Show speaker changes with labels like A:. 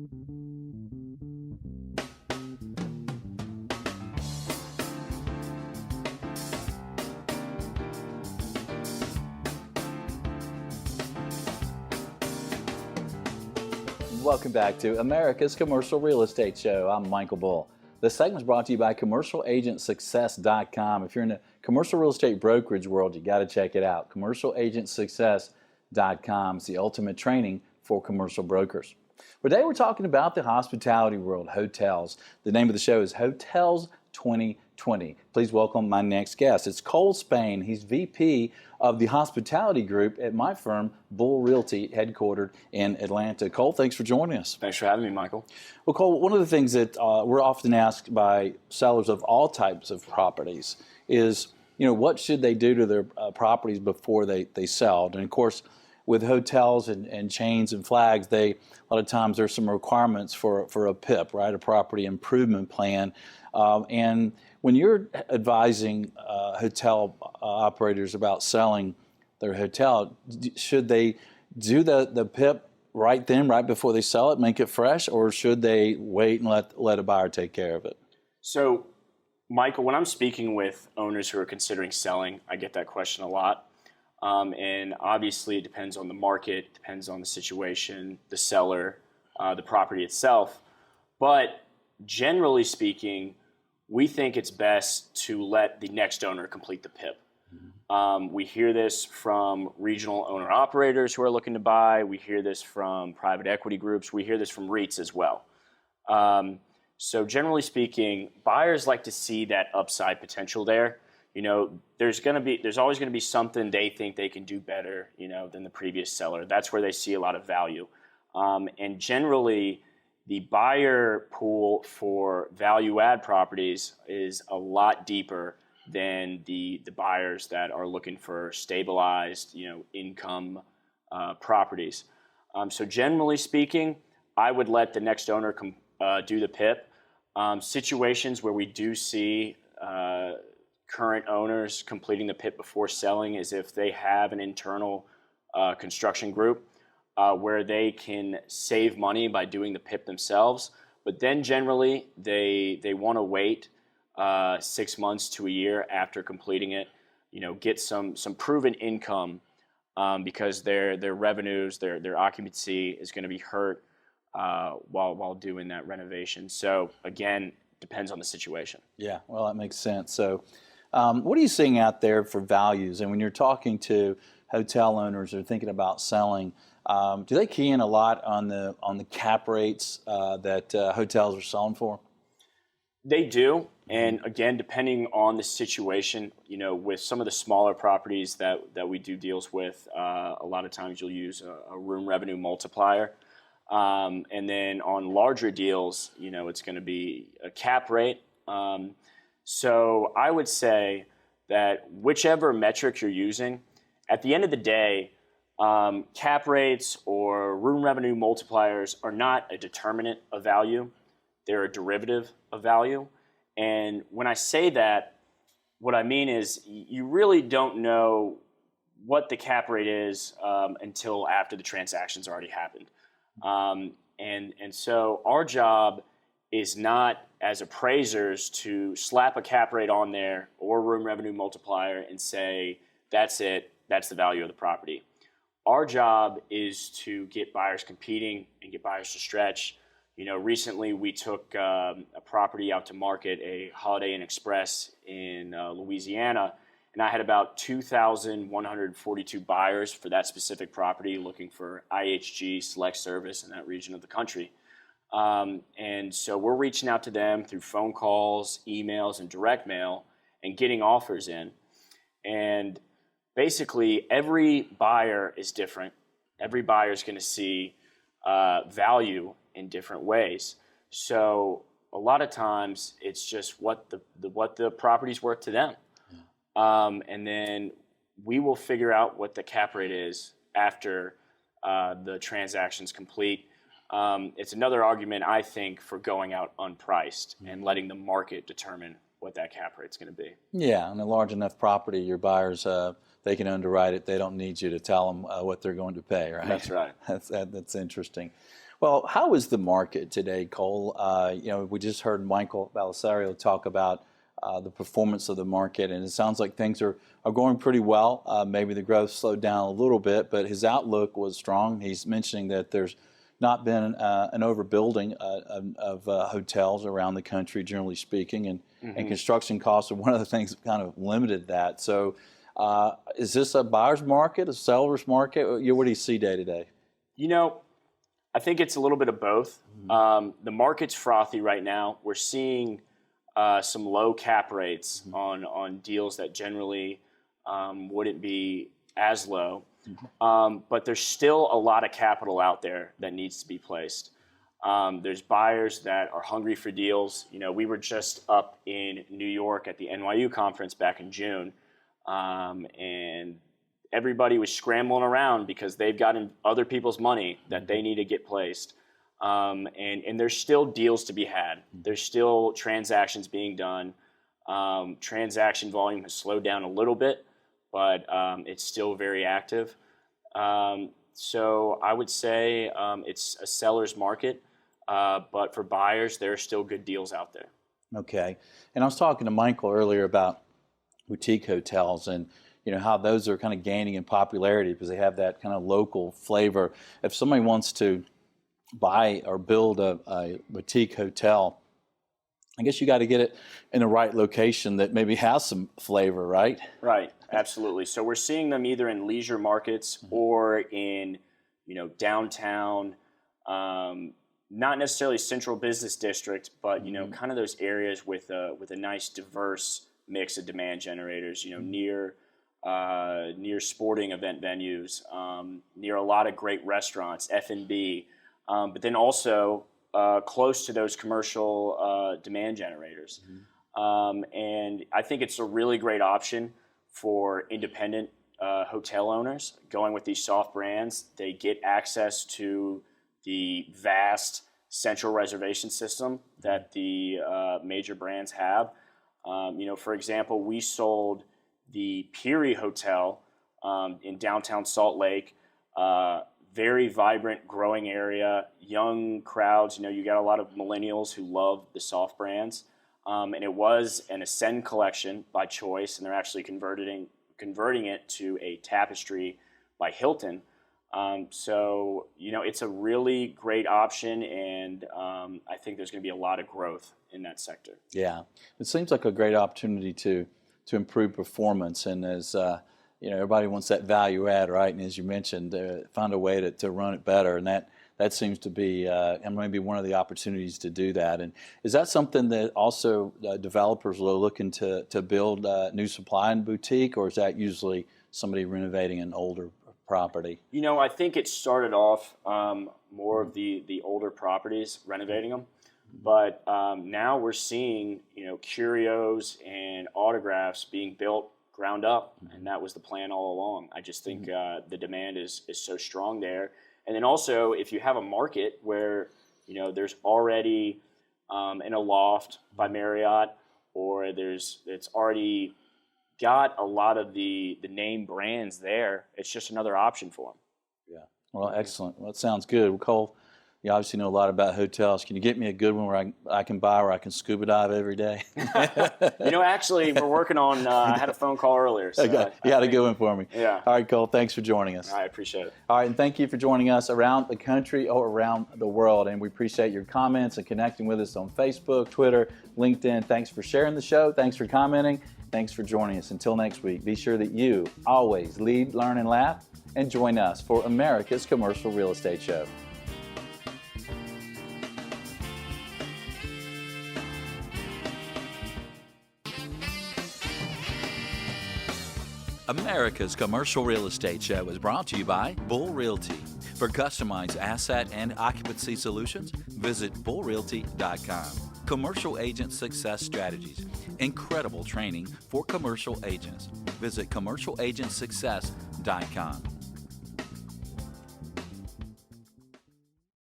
A: Welcome back to America's Commercial Real Estate Show. I'm Michael Bull. This segment is brought to you by CommercialAgentSuccess.com. If you're in the commercial real estate brokerage world, you got to check it out. CommercialAgentSuccess.com is the ultimate training for commercial brokers. Today we're talking about the hospitality world, hotels. The name of the show is Hotels 2020. Please welcome my next guest. It's Cole Spain. He's VP of the hospitality group at my firm, Bull Realty, headquartered in Atlanta. Cole, thanks for joining us.
B: Thanks for having me, Michael.
A: Well, Cole, one of the things that we're often asked by sellers of all types of properties is, what should they do to their properties before they sell? And of course, with hotels and chains and flags, a lot of times there's some requirements for a PIP, right? A property improvement plan. And when you're advising hotel operators about selling their hotel, should they do the PIP right before they sell it, make it fresh, or should they wait and let a buyer take care of it?
B: So, Michael, when I'm speaking with owners who are considering selling, I get that question a lot. And obviously it depends on the market, depends on the situation, the seller, the property itself. But generally speaking, we think it's best to let the next owner complete the PIP. We hear this from regional owner-operators who are looking to buy. We hear this from private equity groups. We hear this from REITs as well. So generally speaking, buyers like to see that upside potential there. There's always going to be something they think they can do better, than the previous seller. That's where they see a lot of value. And generally, the buyer pool for value add properties is a lot deeper than the buyers that are looking for stabilized, income properties. So generally speaking, I would let the next owner do the PIP. Situations where we do see current owners completing the PIP before selling is if they have an internal construction group where they can save money by doing the PIP themselves. But then generally they want to wait 6 months to a year after completing it, get some proven income because their revenues, their occupancy is going to be hurt while doing that renovation. So again, depends on the situation.
A: Yeah, well, that makes sense. So what are you seeing out there for values? And when you're talking to hotel owners who are thinking about selling, do they key in a lot on the cap rates that hotels are selling for?
B: They do. And again, depending on the situation, with some of the smaller properties that we do deals with, a lot of times you'll use a room revenue multiplier. And then on larger deals, it's going to be a cap rate. So I would say that whichever metric you're using, at the end of the day, cap rates or room revenue multipliers are not a determinant of value. They're a derivative of value. And when I say that, what I mean is you really don't know what the cap rate is until after the transaction's already happened. And so our job is not as appraisers to slap a cap rate on there or room revenue multiplier and say, that's it, that's the value of the property. Our job is to get buyers competing and get buyers to stretch. Recently we took a property out to market, a Holiday Inn Express in Louisiana, and I had about 2,142 buyers for that specific property looking for IHG select service in that region of the country. And so we're reaching out to them through phone calls, emails, and direct mail and getting offers in. And basically, every buyer is different. Every buyer is going to see value in different ways. So a lot of times, it's just what the property's worth to them. And then we will figure out what the cap rate is after the transaction's complete. It's another argument, I think, for going out unpriced and letting the market determine what that cap rate's going to be.
A: Yeah, and a large enough property, your buyers, they can underwrite it. They don't need you to tell them what they're going to pay, right?
B: That's right.
A: That's interesting. Well, how is the market today, Cole? We just heard Michael Belisario talk about the performance of the market, and it sounds like things are going pretty well. Maybe the growth slowed down a little bit, but his outlook was strong. He's mentioning that there's not been an overbuilding of hotels around the country, generally speaking, and construction costs are one of the things that kind of limited that. So is this a buyer's market, a seller's market? What do you see day to day?
B: I think it's a little bit of both. The market's frothy right now. We're seeing some low cap rates on deals that generally wouldn't be as low. But there's still a lot of capital out there that needs to be placed. There's buyers that are hungry for deals. We were just up in New York at the NYU conference back in June, and everybody was scrambling around because they've got other people's money that they need to get placed. And there's still deals to be had. There's still transactions being done. Transaction volume has slowed down a little bit, but it's still very active. So I would say it's a seller's market, but for buyers, there are still good deals out there.
A: Okay. And I was talking to Michael earlier about boutique hotels and how those are kind of gaining in popularity because they have that kind of local flavor. If somebody wants to buy or build a boutique hotel, I guess you got to get it in the right location that maybe has some flavor, right?
B: Right, absolutely. So we're seeing them either in leisure markets or in, downtown, not necessarily central business district, but kind of those areas with a nice diverse mix of demand generators. Near sporting event venues, near a lot of great restaurants, F&B, but then also close to those commercial demand generators. And I think it's a really great option for independent hotel owners going with these soft brands. They get access to the vast central reservation system that the major brands have. For example, we sold the Peary Hotel in downtown Salt Lake. Very vibrant, growing area, young crowds. You got a lot of millennials who love the soft brands. And it was an Ascend collection by choice, and they're actually converting it to a Tapestry by Hilton. So it's a really great option, and I think there's going to be a lot of growth in that sector. Yeah,
A: it seems like a great opportunity to improve performance, and as everybody wants that value add, right? And as you mentioned, find a way to run it better, and that seems to be and maybe one of the opportunities to do that. And is that something that also developers are looking to build new supply in boutique, or is that usually somebody renovating an older property?
B: I think it started off more of the older properties renovating them. But now we're seeing, curios and autographs being built ground up, and that was the plan all along. I just think the demand is so strong there. And then also, if you have a market where, there's already in a loft by Marriott, or it's already got a lot of the name brands there, it's just another option for them.
A: Yeah. Well, excellent. Well, that sounds good. Well, Cole, you obviously know a lot about hotels. Can you get me a good one where I can buy, where I can scuba dive every day?
B: Actually, we're working on, I had a phone call earlier. So
A: okay. You had a good one for me.
B: Yeah.
A: All right, Cole, thanks for joining us.
B: I appreciate it.
A: All right, and thank you for joining us around the country or around the world. And we appreciate your comments and connecting with us on Facebook, Twitter, LinkedIn. Thanks for sharing the show. Thanks for commenting. Thanks for joining us. Until next week, be sure that you always lead, learn, and laugh, and join us for America's Commercial Real Estate Show. America's Commercial Real Estate Show is brought to you by Bull Realty. For customized asset and occupancy solutions, visit bullrealty.com. Commercial Agent Success Strategies. Incredible training for commercial agents. Visit commercialagentsuccess.com.